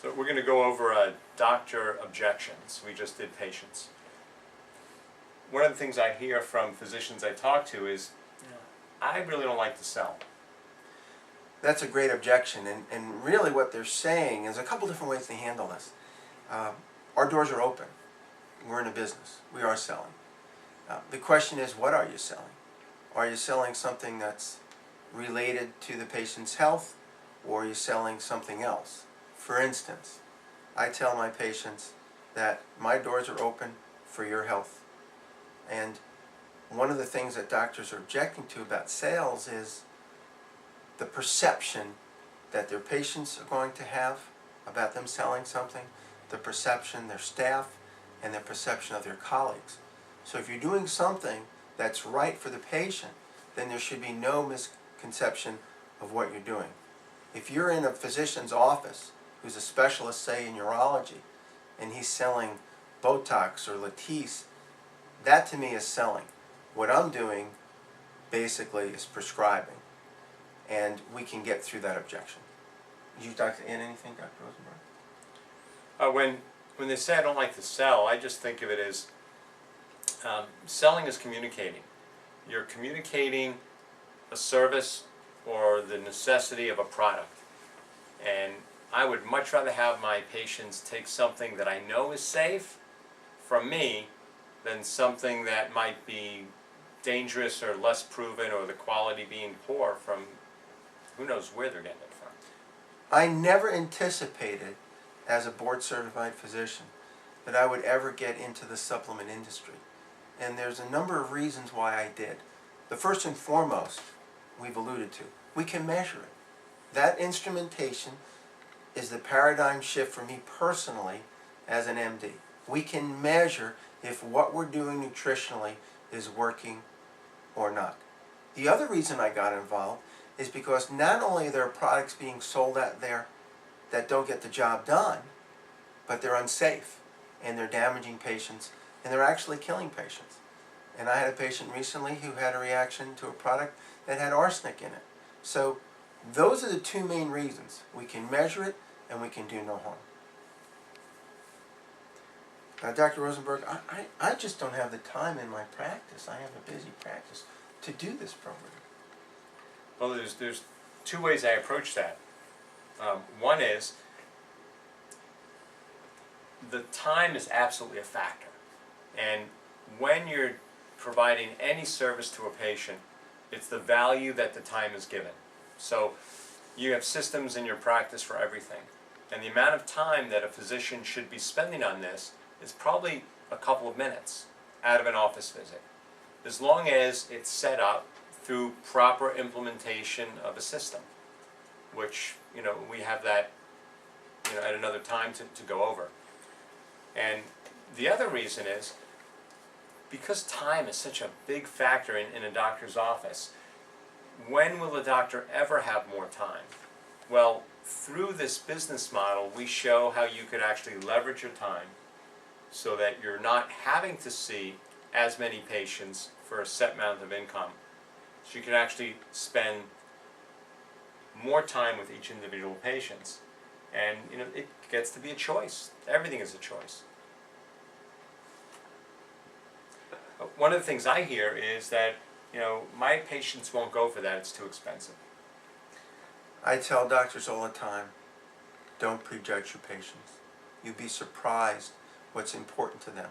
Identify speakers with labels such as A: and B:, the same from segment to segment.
A: So we're going to go over doctor objections. We just did patients. One of the things I hear from physicians I talk to is, I really don't like to sell.
B: That's a great objection, and really what they're saying is a couple different ways to handle this. Our doors are open. We're in a business. We are selling. The question is, what are you selling? Are you selling something that's related to the patient's health, or are you selling something else? For instance, I tell my patients that my doors are open for your health. And one of the things that doctors are objecting to about sales is the perception that their patients are going to have about them selling something, the perception their staff, and the perception of their colleagues. So if you're doing something that's right for the patient, then there should be no misconception of what you're doing. If you're in a physician's office who's a specialist, say in urology, and he's selling Botox or Latisse, that to me is selling. What I'm doing basically is prescribing, and we can get through that objection. Would you like to add anything, Dr. Rosenberg?
A: When they say I don't like to sell, I just think of it as selling is communicating. You're communicating a service or the necessity of a product. And I would much rather have my patients take something that I know is safe from me than something that might be dangerous or less proven, or the quality being poor from who knows where they're getting it from.
B: I never anticipated, as a board-certified physician, that I would ever get into the supplement industry. And there's a number of reasons why I did. The first and foremost, we've alluded to, we can measure it. That instrumentation is the paradigm shift for me personally as an MD. We can measure if what we're doing nutritionally is working or not. The other reason I got involved is because not only are there products being sold out there that don't get the job done, but they're unsafe, and they're damaging patients, and they're actually killing patients. And I had a patient recently who had a reaction to a product that had arsenic in it. So those are the two main reasons. We can measure it, and we can do no harm. Dr. Rosenberg, I just don't have the time in my practice. I have a busy practice to do this program.
A: Well, there's two ways I approach that. One is, the time is absolutely a factor. And when you're providing any service to a patient, it's the value that the time is given. So you have systems in your practice for everything. And the amount of time that a physician should be spending on this is probably a couple of minutes out of an office visit, as long as it's set up through proper implementation of a system, which we have that at another time to go over. And the other reason is because time is such a big factor in a doctor's office. When will a doctor ever have more time? Well, through this business model, we show how you could actually leverage your time so that you're not having to see as many patients for a set amount of income. So you can actually spend more time with each individual patient. And it gets to be a choice. Everything is a choice. One of the things I hear is that my patients won't go for that, it's too expensive.
B: I tell doctors all the time, don't prejudge your patients. You'd be surprised what's important to them.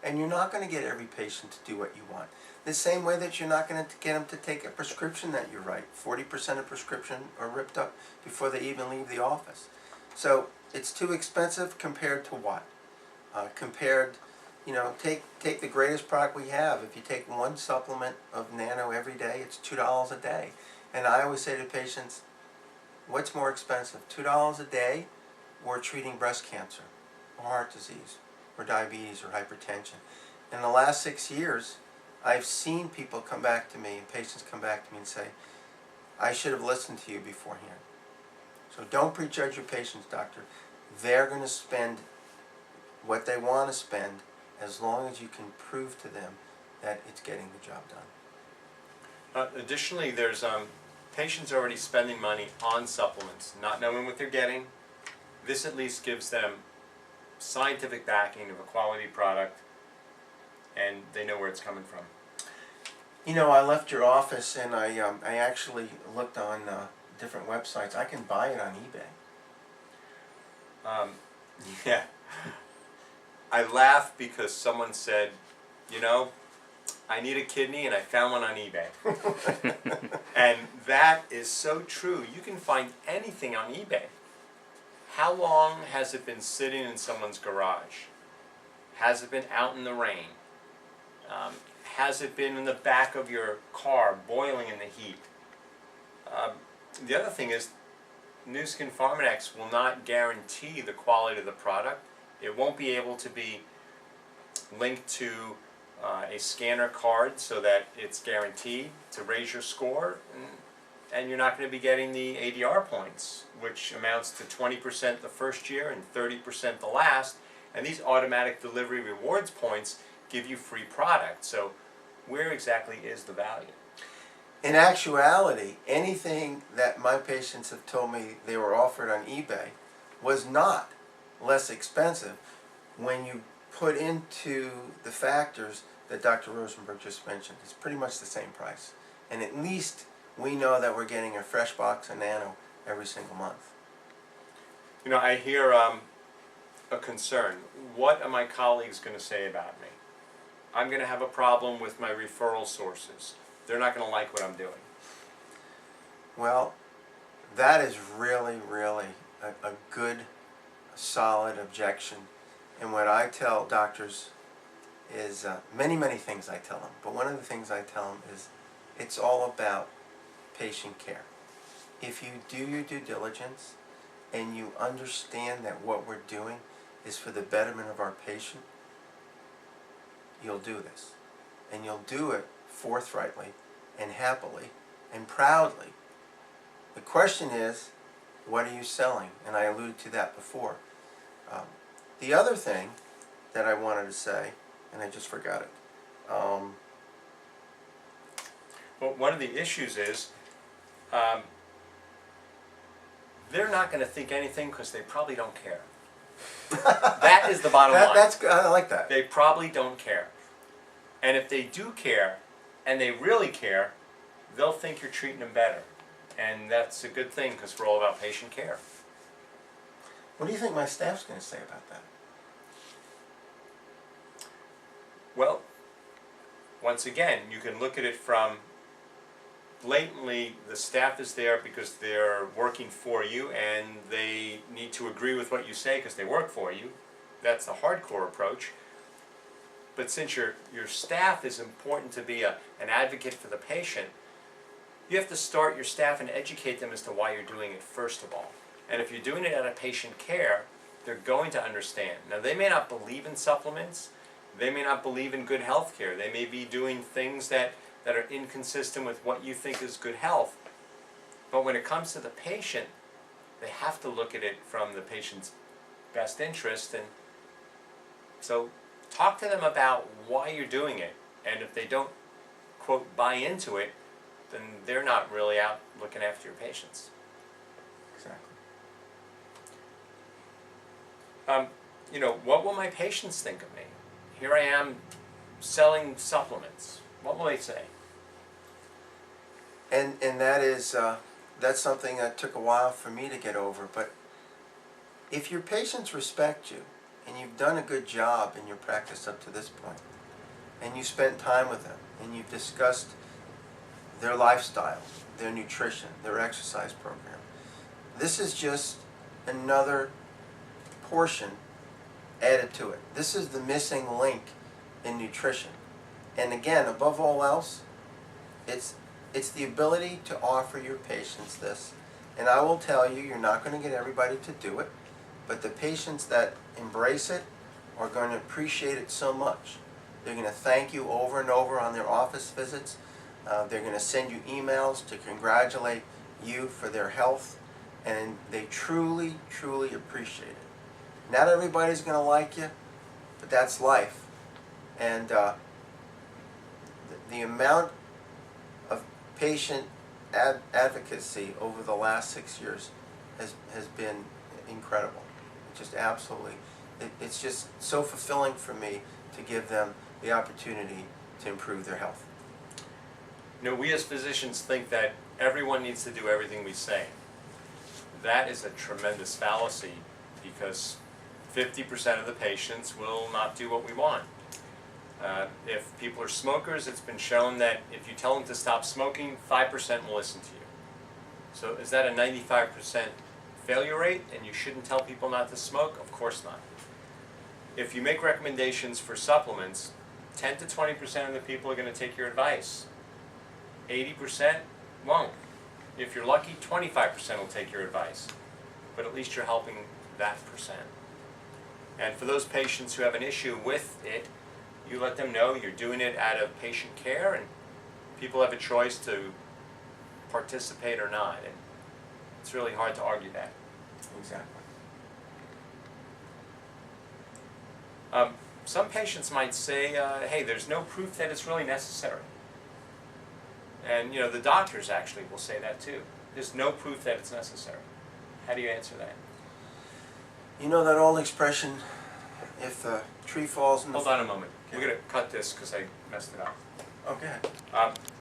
B: And you're not going to get every patient to do what you want. The same way that you're not going to get them to take a prescription that you write. 40% of prescriptions are ripped up before they even leave the office. So it's too expensive compared to what? Take the greatest product we have. If you take one supplement of Nano every day, it's $2 a day. And I always say to patients, what's more expensive, $2 a day or treating breast cancer or heart disease or diabetes or hypertension? In the last 6 years, I've seen people come back to me, and patients come back to me and say, I should have listened to you beforehand. So don't prejudge your patients, doctor. They're going to spend what they want to spend as long as you can prove to them that it's getting the job done.
A: Additionally, there's patients already spending money on supplements, not knowing what they're getting, this at least gives them scientific backing of a quality product, and they know where it's coming from.
B: You know, I left your office and I actually looked on different websites. I can buy it on eBay.
A: Yeah. I laugh because someone said, you know, I need a kidney and I found one on eBay. And that is so true. You can find anything on eBay. How long has it been sitting in someone's garage? Has it been out in the rain? Has it been in the back of your car boiling in the heat? The other thing is, New Skin Pharmanex will not guarantee the quality of the product. It won't be able to be linked to a scanner card so that it's guaranteed to raise your score, and you're not going to be getting the ADR points, which amounts to 20% the first year and 30% the last, and these automatic delivery rewards points give you free product. So where exactly is the value?
B: In actuality, anything that my patients have told me they were offered on eBay was not less expensive when you put into the factors that Dr. Rosenberg just mentioned. It's pretty much the same price. And at least we know that we're getting a fresh box of Nano every single month.
A: You know, I hear a concern. What are my colleagues going to say about me? I'm going to have a problem with my referral sources. They're not going to like what I'm doing.
B: Well, that is really, really a good, solid objection. And what I tell doctors is many, many things I tell them. But one of the things I tell them is it's all about patient care. If you do your due diligence and you understand that what we're doing is for the betterment of our patient, you'll do this. And you'll do it forthrightly and happily and proudly. The question is, what are you selling? And I alluded to that before. The other thing that I wanted to say, and I just forgot it.
A: Well, one of the issues is they're not going to think anything because they probably don't care. That is the bottom line.
B: I like that.
A: They probably don't care. And if they do care, and they really care, they'll think you're treating them better. And that's a good thing because we're all about patient care.
B: What do you think my staff's going to say about that?
A: Well, once again, you can look at it from blatantly the staff is there because they're working for you and they need to agree with what you say because they work for you. That's the hardcore approach. But since your staff is important to be an advocate for the patient, you have to start your staff and educate them as to why you're doing it first of all. And if you're doing it out of patient care, they're going to understand. Now, they may not believe in supplements. They may not believe in good health care. They may be doing things that are inconsistent with what you think is good health. But when it comes to the patient, they have to look at it from the patient's best interest. And so talk to them about why you're doing it. And if they don't, quote, buy into it, then they're not really out looking after your patients.
B: Exactly.
A: You know, what will my patients think of me? Here I am selling supplements. What will they say?
B: And that is that's something that took a while for me to get over. But if your patients respect you and you've done a good job in your practice up to this point, and you spent time with them and you've discussed their lifestyle, their nutrition, their exercise program, this is just another portion added to it. This is the missing link in nutrition. And again, above all else, it's the ability to offer your patients this. And I will tell you, you're not going to get everybody to do it, but the patients that embrace it are going to appreciate it so much. They're going to thank you over and over on their office visits. They're going to send you emails to congratulate you for their health, and they truly, truly appreciate it. Not everybody's going to like you, but that's life. And the amount of patient advocacy over the last 6 years has been incredible. just absolutely. It's just so fulfilling for me to give them the opportunity to improve their health.
A: You know, we as physicians think that everyone needs to do everything we say. That is a tremendous fallacy because 50% of the patients will not do what we want. If people are smokers, it's been shown that if you tell them to stop smoking, 5% will listen to you. So is that a 95% failure rate and you shouldn't tell people not to smoke? Of course not. If you make recommendations for supplements, 10 to 20% of the people are going to take your advice. 80% won't. If you're lucky, 25% will take your advice. But at least you're helping that percent. And for those patients who have an issue with it, you let them know you're doing it out of patient care, and people have a choice to participate or not. And it's really hard to argue that.
B: Exactly.
A: Some patients might say, hey, there's no proof that it's really necessary. And you know, the doctors actually will say that too. There's no proof that it's necessary. How do you answer that?
B: You know that old expression, if the tree falls in the...
A: Hold on a moment. We're going to cut this because I messed it up.
B: Okay.